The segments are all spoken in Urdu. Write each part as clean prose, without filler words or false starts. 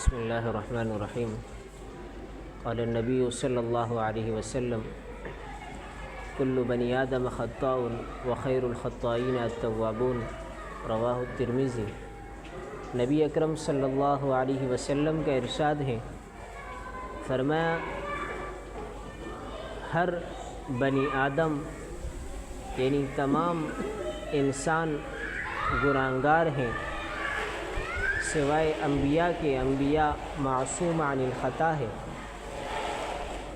بسم اللہ الرحمن الرحیم قال النبی صلی اللہ علیہ وسلم کل بنی آدم خطاء وخیر الخطائین التوابون رواہ الترمذی۔ نبی اکرم صلی اللہ علیہ وسلم کا ارشاد ہے، فرمایا ہر بنی آدم یعنی تمام انسان گناہگار ہیں سوائے انبیاء کے، انبیاء معصوم عن الخطا ہے۔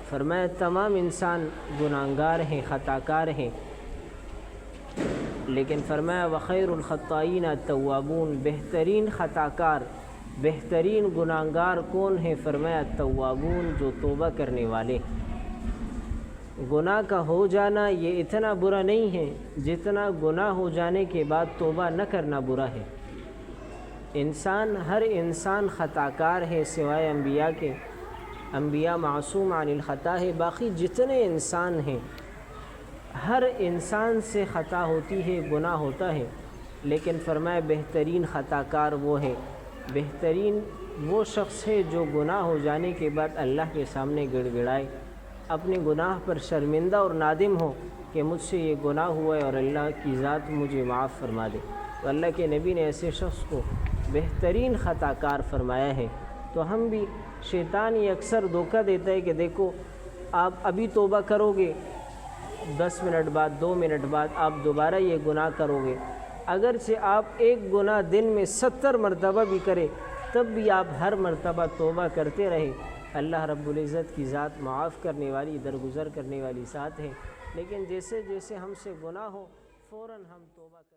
فرمایا تمام انسان گناہگار ہیں، خطا کار ہیں، لیکن فرمایا وخیر الخطائین التوابون، بہترین خطا کار، بہترین گناہگار کون ہے؟ فرمایا التوابون، جو توبہ کرنے والے۔ گناہ کا ہو جانا یہ اتنا برا نہیں ہے جتنا گناہ ہو جانے کے بعد توبہ نہ کرنا برا ہے۔ ہر انسان خطا کار ہے سوائے انبیاء کے، انبیاء معصوم عن الخطا ہے، باقی جتنے انسان ہیں ہر انسان سے خطا ہوتی ہے، گناہ ہوتا ہے، لیکن فرمایا بہترین خطا کار وہ ہے، بہترین وہ شخص ہے جو گناہ ہو جانے کے بعد اللہ کے سامنے گڑ گڑائے، اپنے گناہ پر شرمندہ اور نادم ہو کہ مجھ سے یہ گناہ ہوا ہے اور اللہ کی ذات مجھے معاف فرما دے۔ تو اللہ کے نبی نے ایسے شخص کو بہترین خطا کار فرمایا ہے۔ تو ہم بھی، شیطان یہ اکثر دھوکہ دیتا ہے کہ دیکھو آپ ابھی توبہ کرو گے، 10 منٹ بعد، 2 منٹ بعد آپ دوبارہ یہ گناہ کرو گے، اگرچہ آپ ایک گناہ دن میں 70 مرتبہ بھی کریں تب بھی آپ ہر مرتبہ توبہ کرتے رہے، اللہ رب العزت کی ذات معاف کرنے والی، درگزر کرنے والی ذات ہے۔ لیکن جیسے جیسے ہم سے گناہ ہو فوراً ہم توبہ کریں۔